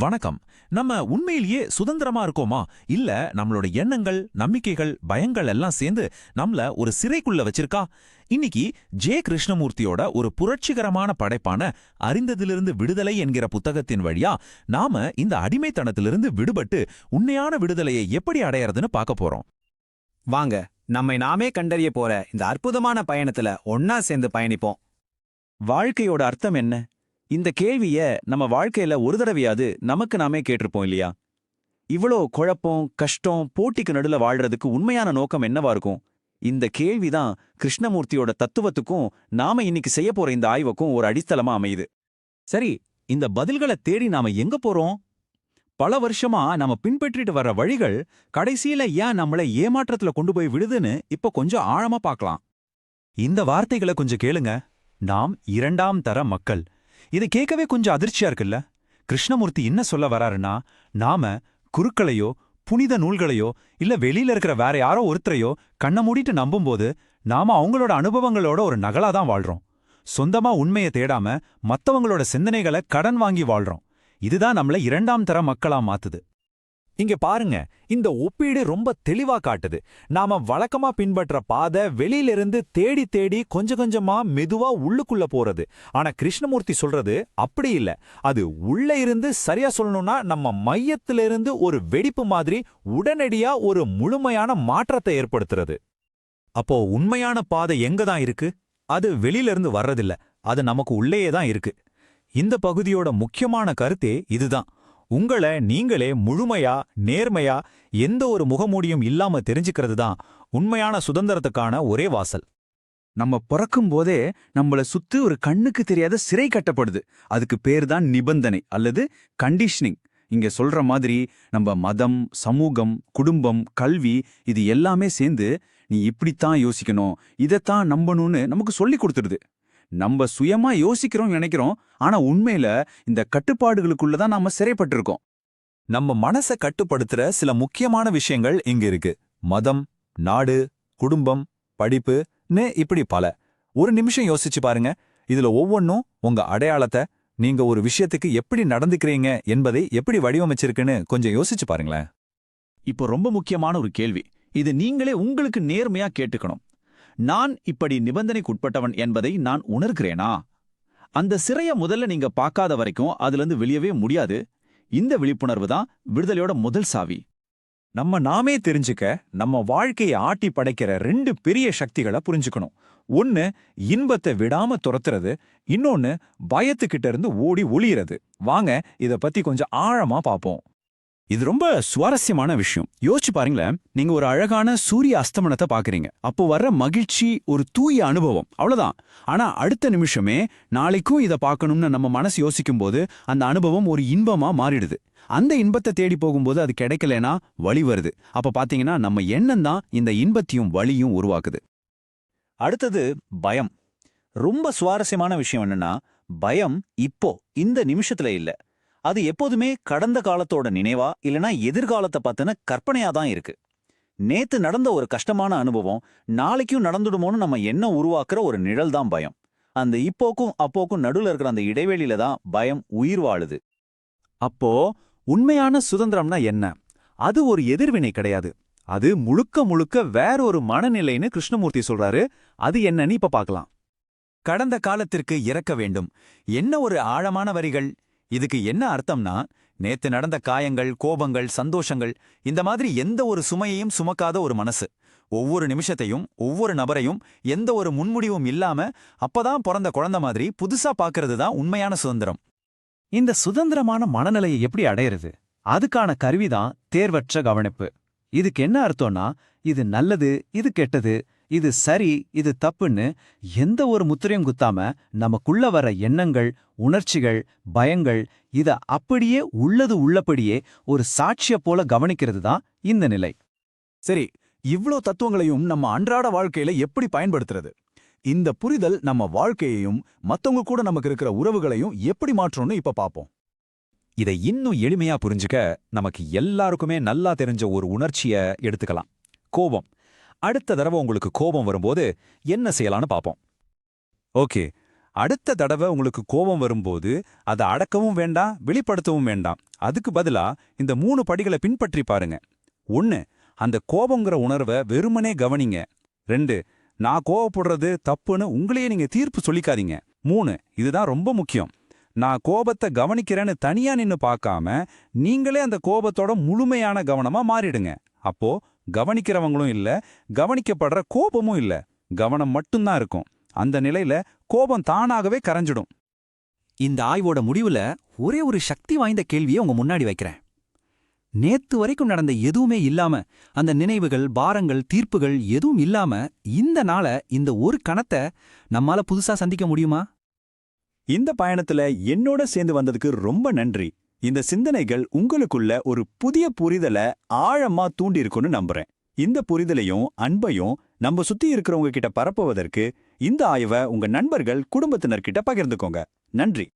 வணக்கம். நம்ம உண்மையிலேயே சுதந்திரமா இருக்கோமா? இல்ல நம்மளோட எண்ணங்கள், நம்பிக்கைகள், பயங்கள் எல்லாம் சேர்ந்து நம்மள ஒரு சிறைக்குள்ள வச்சிருக்கா? இன்னைக்கு கிருஷ்ணமூர்த்தியோட ஒரு புரட்சிகரமான படைப்பான அறிந்ததிலிருந்து விடுதலை என்கிற புத்தகத்தின் வழியா நாம இந்த அடிமைத்தனத்திலிருந்து விடுபட்டு உண்மையான விடுதலையை எப்படி அடையறதுன்னு பார்க்க போறோம். வாங்க, நம்மை நாமே கண்டறிய போற இந்த அற்புதமான பயணத்துல ஒன்னா சேர்ந்து பயணிப்போம். வாழ்க்கையோட அர்த்தம் என்ன? இந்த கேள்விய நம்ம வாழ்க்கையில ஒரு தடவையாவது நமக்கு நாமே கேட்டிருப்போம் இல்லையா? இவ்வளோ குழப்பம், கஷ்டம், போட்டிக்கு நடுல வாழ்றதுக்கு உண்மையான நோக்கம் என்னவா இருக்கும்? இந்த கேள்விதான் கிருஷ்ணமூர்த்தியோட தத்துவத்துக்கும் நாம இன்னைக்கு செய்ய போற இந்த ஆய்வுக்கும் ஒரு அடித்தளமா அமையுது. சரி, இந்த பதில்களை தேடி நாம எங்க போறோம்? பல வருஷமா நாம பின்பற்றிட்டு வர்ற வழிகள் கடைசியில ஏன் நம்மளை ஏமாற்றத்துல கொண்டு போய் விடுதுன்னு இப்ப கொஞ்சம் ஆழமா பார்க்கலாம். இந்த வார்த்தைகளை கொஞ்சம் கேளுங்க. நாம் இரண்டாம் தர மக்கள். இது கேட்கவே கொஞ்சம் அதிர்ச்சியா இருக்குல்ல? கிருஷ்ணமூர்த்தி என்ன சொல்ல வராருன்னா, நாம குருக்களையோ புனித நூல்களையோ இல்ல வெளியில இருக்கிற வேற யாரோ ஒருத்தரையோ கண்ண மூடிட்டு நம்பும்போது நாம அவங்களோட அனுபவங்களோட ஒரு நகலாதான் வாழ்றோம். சொந்தமா உண்மையை தேடாம மத்தவங்களோட சிந்தனைகளை கடன் வாங்கி வாழ்றோம். இதுதான் நம்மள இரண்டாம் தர மக்களா மாத்துது. இங்க பாருங்க, இந்த ஒப்பீடு ரொம்ப தெளிவா காட்டுது. நாம வழக்கமா பின்பற்ற பாதை வெளியிலிருந்து தேடி தேடி கொஞ்சம் கொஞ்சமா மெதுவா உள்ளுக்குள்ள போறது. ஆனா கிருஷ்ணமூர்த்தி சொல்றது அப்படி இல்ல. அது உள்ள இருந்து, சரியா சொல்லணும்னா நம்ம மையத்திலிருந்து ஒரு வெடிப்பு மாதிரி உடனடியா ஒரு முழுமையான மாற்றத்தை ஏற்படுத்துறது. அப்போ உண்மையான பாதை எங்க தான் இருக்கு? அது வெளியில இருந்து வர்றதில்ல, அது நமக்கு உள்ளேயே தான் இருக்கு. இந்த பகுதியோட முக்கியமான கருத்தே இதுதான். உங்களை நீங்களே முழுமையா, நேர்மையா, எந்த ஒரு முகமூடியும் இல்லாம தெரிஞ்சுக்கிறது தான் உண்மையான சுதந்திரத்துக்கான ஒரே வாசல். நம்ம பிறக்கும் போதே நம்மள சுத்தி ஒரு கண்ணுக்கு தெரியாத சிறை கட்டப்படுது. அதுக்கு பேர் தான் நிபந்தனை அல்லது கண்டிஷனிங். இங்க சொல்ற மாதிரி நம்ம மதம், சமூகம், குடும்பம், கல்வி இது எல்லாமே சேர்ந்து நீ இப்படித்தான் யோசிக்கணும், இதைத்தான் நம்பணும்னு நமக்கு சொல்லி கொடுத்துடுது. நம்ம சுயமா யோசிக்கிறோம் நினைக்கிறோம், ஆனா உண்மையில இந்த கட்டுப்பாடுகளுக்குள்ளதான் நாம சிறைப்பட்டிருக்கோம். நம்ம மனசை கட்டுப்படுத்துற சில முக்கியமான விஷயங்கள் இங்க இருக்கு. மதம், நாடு, குடும்பம், படிப்புன்னு இப்படி பல. ஒரு நிமிஷம் யோசிச்சு பாருங்க. இதுல ஒவ்வொன்னும் உங்க அடையாளத்தை, நீங்க ஒரு விஷயத்துக்கு எப்படி நடந்துக்கிறீங்க என்பதை எப்படி வடிவமைச்சிருக்குன்னு கொஞ்சம் யோசிச்சு பாருங்களேன். இப்போ ரொம்ப முக்கியமான ஒரு கேள்வி. இது நீங்களே உங்களுக்கு நேர்மையா கேட்டுக்கணும். நான் இப்படி நிபந்தனைக்குட்பட்டவன் என்பதை நான் உணர்கிறேனா? அந்த சிறைய முதல்ல நீங்க பார்க்காத வரைக்கும் அதுலேருந்து வெளியவே முடியாது. இந்த விழிப்புணர்வு தான் விடுதலையோட முதல் சாவி. நம்ம நாமே தெரிஞ்சுக்க நம்ம வாழ்க்கையை ஆட்டி படைக்கிற ரெண்டு பெரிய சக்திகளை புரிஞ்சுக்கணும். ஒன்னு இன்பத்தை விடாம துரத்துறது, இன்னொன்னு பயத்துக்கிட்ட இருந்து ஓடி ஒளியறது. வாங்க இத பத்தி கொஞ்சம் ஆழமா பார்ப்போம். இது ரொம்ப சுவாரஸ்யமான விஷயம். யோசிச்சு பாருங்களேன். நீங்க ஒரு அழகான சூரிய அஸ்தமனத்தை பாக்குறீங்க. அப்போ வர்ற மகிழ்ச்சி ஒரு தூய அனுபவம், அவ்வளவுதான். ஆனா அடுத்த நிமிஷமே நாளைக்கும் இதை பார்க்கணும்னு நம்ம மனசு யோசிக்கும் போது அந்த அனுபவம் ஒரு இன்பமா மாறிடுது. அந்த இன்பத்தை தேடி போகும்போது அது கிடைக்கலனா வலி வருது. அப்ப பாத்தீங்கன்னா நம்ம எண்ணம் தான் இந்த இன்பத்தையும் வலியும் உருவாக்குது. அடுத்தது பயம். ரொம்ப சுவாரஸ்யமான விஷயம் என்னன்னா, பயம் இப்போ இந்த நிமிஷத்துல இல்ல. அது எப்போதுமே கடந்த காலத்தோட நினைவா இல்லனா எதிர்காலத்தை பத்தின கற்பனையா தான் இருக்கு. நேத்து நடந்த ஒரு கஷ்டமான அனுபவம் நாளைக்கும் நடந்துடுமோன்னு நம்ம எண்ணம் உருவாக்குற ஒரு நிழல் தான் பயம். அந்த இப்போக்கும் அப்போக்கும் நடுவில் இருக்கிற அந்த இடைவெளியில தான் பயம் உயிர் வாழுது. அப்போ உண்மையான சுதந்திரம்னா என்ன? அது ஒரு எதிர்வினை கிடையாது. அது முழுக்க முழுக்க வேற ஒரு மனநிலைன்னு கிருஷ்ணமூர்த்தி சொல்றாரு. அது என்னன்னு இப்ப பார்க்கலாம். கடந்த காலத்திற்கு இறக்க வேண்டும். என்ன ஒரு ஆழமான வரிகள்! இதுக்கு என்ன அர்த்தம்னா, நேத்து நடந்த காயங்கள், கோபங்கள், சந்தோஷங்கள், இந்த மாதிரி எந்த ஒரு சுமையையும் சுமக்காத ஒரு மனசு. ஒவ்வொரு நிமிஷத்தையும், ஒவ்வொரு நபரையும் எந்த ஒரு முன்முடிவும் இல்லாம அப்பதான் பிறந்த குழந்தை மாதிரி புதுசா பார்க்கறது தான் உண்மையான சுதந்திரம். இந்த சுதந்திரமான மனநிலையை எப்படி அடையிறது? அதுக்கான கருவிதான் தேர்வற்ற கவனிப்பு. இதுக்கு என்ன அர்த்தம்னா, இது நல்லது, இது கெட்டது, இது சரி, இது தப்புன்னு எந்த ஒரு முத்திரையும் குத்தாம நமக்குள்ள வர எண்ணங்கள், உணர்ச்சிகள், பயங்கள் இத அப்படியே உள்ளது உள்ளபடியே ஒரு சாட்சிய போல கவனிக்கிறது தான் இந்த நிலை. சரி, இவ்ளோ தத்துவங்களையும் நம்ம அன்றாட வாழ்க்கையில எப்படி பயன்படுத்துறது? இந்த புரிதல் நம்ம வாழ்க்கையையும் மத்தவங்க கூட நமக்கு இருக்கிற உறவுகளையும் எப்படி மாற்றணும்னு இப்ப பாப்போம். இதை இன்னும் எளிமையா புரிஞ்சுக்க நமக்கு எல்லாருக்குமே நல்லா தெரிஞ்ச ஒரு உணர்ச்சிய எடுத்துக்கலாம். கோபம். அடுத்த தடவை உங்களுக்கு கோபம் வரும்போது என்ன செய்யலான்னு பாப்போம். ஓகே, அடுத்த தடவை உங்களுக்கு கோபம் வரும்போது அதை அடக்கவும் வேண்டாம், வெளிப்படுத்தவும் வேண்டாம். அதுக்கு பதிலா இந்த 3 படிகளை பின்பற்றி பாருங்க. 1. அந்த கோபங்கிற உணர்வை வெறுமனே கவனிங்க. 2. நான் கோபப்படுறது தப்புன்னு உங்களையே நீங்க தீர்ப்பு சொல்லிக்காதீங்க. 3. இதுதான் ரொம்ப முக்கியம். நான் கோபத்தை கவனிக்கிறேன்னு தனியா நின்னு பார்க்காம நீங்களே அந்த கோபத்தோட முழுமையான கவனமா மாறிடுங்க. அப்போ கவனிக்கிறவங்களும் இல்ல, கவனிக்கப்படுற கோபமும் இல்ல, கவனம் மட்டும்தான் இருக்கும். அந்த நிலையில கோபம் தானாகவே கரைஞ்சிடும். இந்த ஆய்வோட முடிவுல ஒரே ஒரு சக்தி வாய்ந்த கேள்வியை உங்க முன்னாடி வைக்கிறேன். நேத்து வரைக்கும் நடந்த எதுவுமே இல்லாம, அந்த நினைவுகள், பாரங்கள், தீர்ப்புகள் எதுவும் இல்லாம இந்த நாள, இந்த ஒரு கணத்தை நம்மால புதுசா சந்திக்க முடியுமா? இந்த பயணத்துல என்னோட சேர்ந்து வந்ததுக்கு ரொம்ப நன்றி. இந்த சிந்தனைகள் உங்களுக்குள்ள ஒரு புதிய புரிதலை ஆழமா தூண்டியிருக்குன்னு நம்புறேன். இந்த புரிதலையும் அன்பையும் நம்ம சுத்தி இருக்கிறவங்க கிட்ட பரப்புவதற்கு இந்த ஆய்வை உங்க நண்பர்கள், குடும்பத்தினர்கிட்ட பகிர்ந்துக்கோங்க. நன்றி.